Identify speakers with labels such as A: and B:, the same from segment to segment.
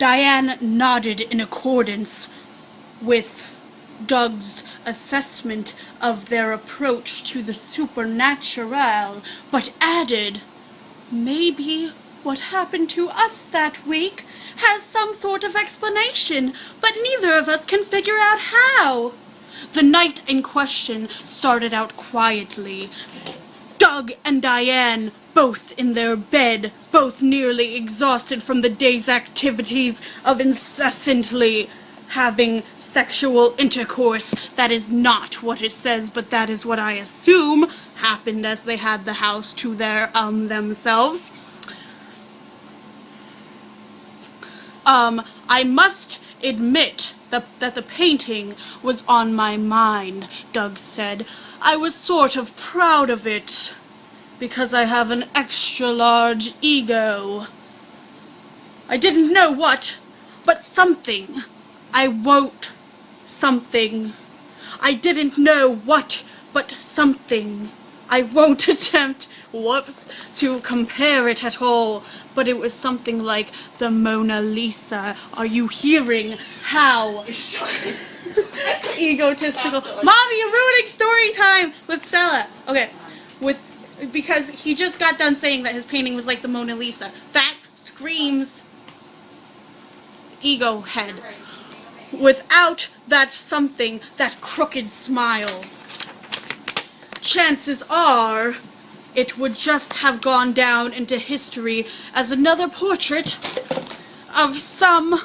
A: Diane nodded in accordance with Doug's assessment of their approach to the supernatural, but added, "Maybe what happened to us that week has some sort of explanation, but neither of us can figure out how." The night in question started out quietly. Doug and Diane, both in their bed, both nearly exhausted from the day's activities of incessantly having sexual intercourse. That is not what it says, but that is what I assume happened as they had the house to their themselves. I must admit that the painting was on my mind, Doug said. I was sort of proud of it, because I have an extra-large ego. I didn't know what, but something. I wrote something. I didn't know what, but something. I won't attempt, to compare it at all, but it was something like the Mona Lisa. Are you hearing how egotistical? Mommy, you're ruining story time with Stella. Okay, because he just got done saying that his painting was like the Mona Lisa. That screams ego head. Without that something, that crooked smile, chances are it would just have gone down into history as another portrait of some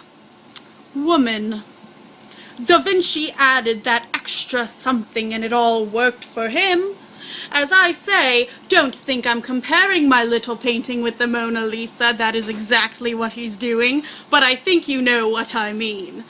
A: woman. Da Vinci added that extra something and it all worked for him. As I say, don't think I'm comparing my little painting with the Mona Lisa. That is exactly what he's doing, but I think you know what I mean.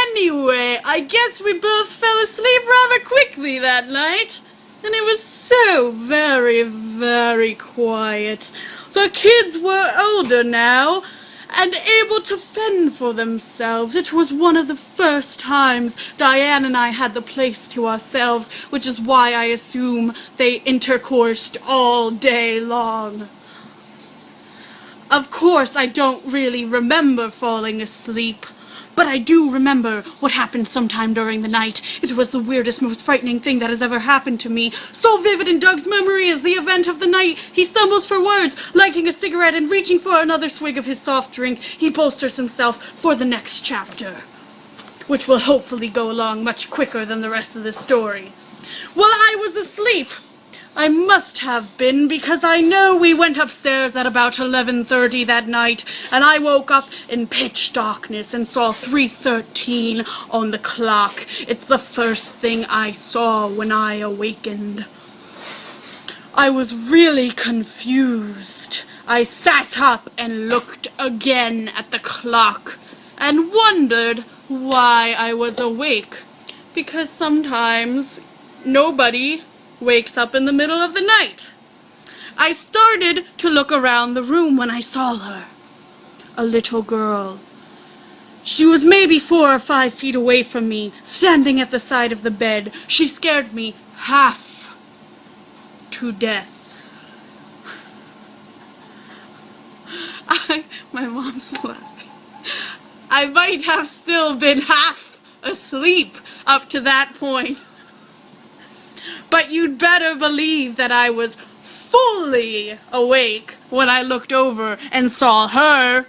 A: Anyway, I guess we both fell asleep rather quickly that night, and it was so very, very quiet. The kids were older now, and able to fend for themselves. It was one of the first times Diane and I had the place to ourselves, which is why I assume they intercoursed all day long. Of course, I don't really remember falling asleep, but I do remember what happened sometime during the night. It was the weirdest, most frightening thing that has ever happened to me. So vivid in Doug's memory is the event of the night. He stumbles for words, lighting a cigarette and reaching for another swig of his soft drink. He bolsters himself for the next chapter, which will hopefully go along much quicker than the rest of the story. Well, I was asleep. I must have been, because I know we went upstairs at about 11:30 that night, and I woke up in pitch darkness and saw 3:13 on the clock. It's the first thing I saw when I awakened. I was really confused. I sat up and looked again at the clock and wondered why I was awake, because sometimes nobody wakes up in the middle of the night. I started to look around the room when I saw her. A little girl. She was maybe 4 or 5 feet away from me, standing at the side of the bed. She scared me half to death. My mom's laughing. I might have still been half asleep up to that point. But you'd better believe that I was fully awake when I looked over and saw her.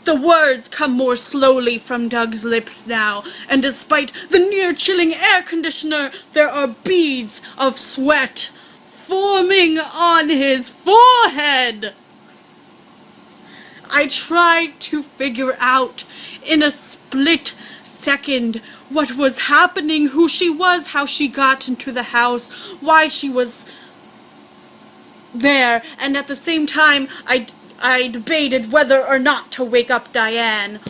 A: The words come more slowly from Doug's lips now, and despite the near-chilling air conditioner, there are beads of sweat forming on his forehead. I tried to figure out in a split second what was happening, who she was, how she got into the house, why she was there, and at the same time I debated whether or not to wake up Diane.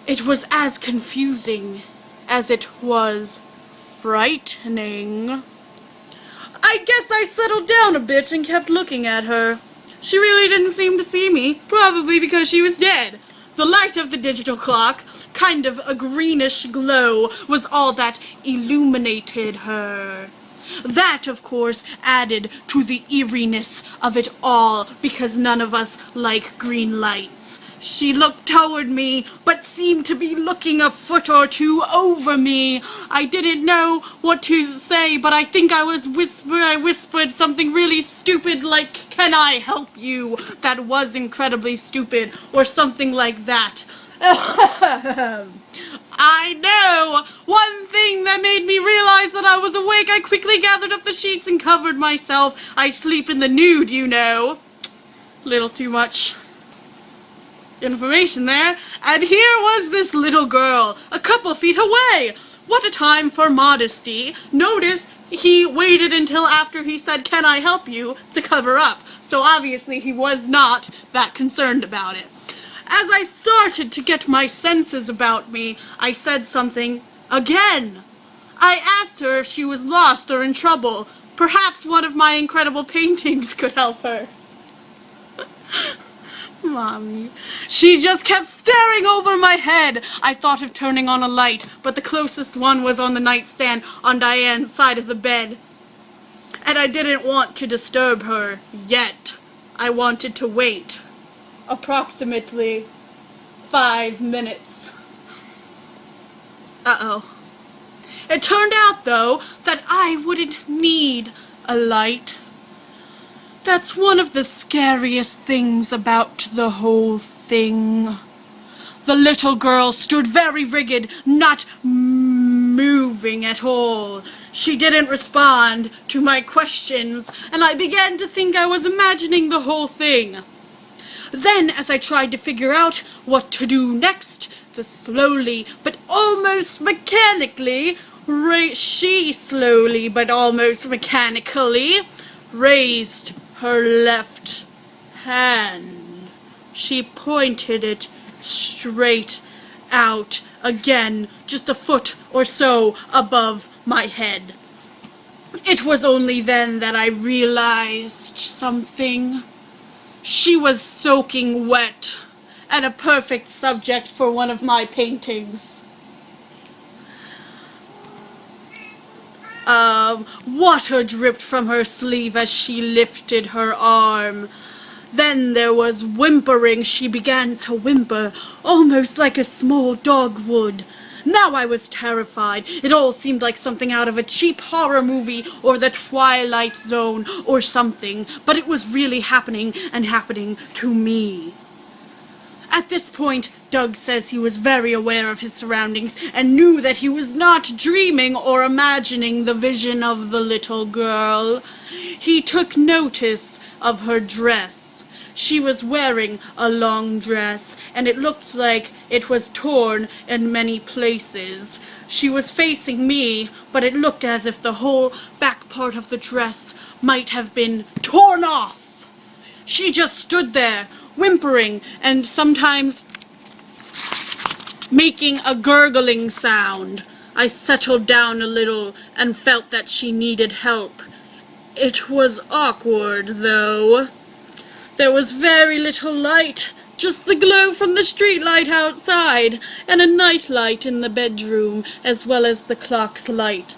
A: It was as confusing as it was frightening. I guess I settled down a bit and kept looking at her. She really didn't seem to see me, probably because she was dead. The light of the digital clock, kind of a greenish glow, was all that illuminated her. That, of course, added to the eeriness of it all, because none of us like green lights. She looked toward me, but seemed to be looking a foot or two over me. I didn't know what to say, but I think I whispered something really stupid like, "Can I help you?" That was incredibly stupid, or something like that. I know! One thing that made me realize that I was awake, I quickly gathered up the sheets and covered myself. I sleep in the nude, you know. Little too much information there. And here was this little girl, a couple feet away. What a time for modesty. Notice he waited until after he said, "Can I help you?" to cover up. So obviously he was not that concerned about it. As I started to get my senses about me, I said something again. I asked her if she was lost or in trouble. Perhaps one of my incredible paintings could help her. Mommy. She just kept staring over my head. I thought of turning on a light, but the closest one was on the nightstand on Diane's side of the bed. And I didn't want to disturb her yet. I wanted to wait. Approximately 5 minutes. Uh-oh. It turned out, though, that I wouldn't need a light. That's one of the scariest things about the whole thing. The little girl stood very rigid, not moving at all. She didn't respond to my questions, and I began to think I was imagining the whole thing. Then, as I tried to figure out what to do next, slowly but almost mechanically raised her left hand. She pointed it straight out again, just a foot or so above my head. It was only then that I realized something. She was soaking wet, and a perfect subject for one of my paintings. Water dripped from her sleeve as she lifted her arm. Then there was whimpering. She began to whimper, almost like a small dog would. Now I was terrified. It all seemed like something out of a cheap horror movie or the Twilight Zone or something, but it was really happening and happening to me. At this point, Doug says he was very aware of his surroundings and knew that he was not dreaming or imagining the vision of the little girl. He took notice of her dress. She was wearing a long dress, and it looked like it was torn in many places. She was facing me, but it looked as if the whole back part of the dress might have been torn off. She just stood there, whimpering, and sometimes making a gurgling sound. I settled down a little and felt that she needed help. It was awkward, though. There was very little light, just the glow from the street light outside, and a night light in the bedroom, as well as the clock's light.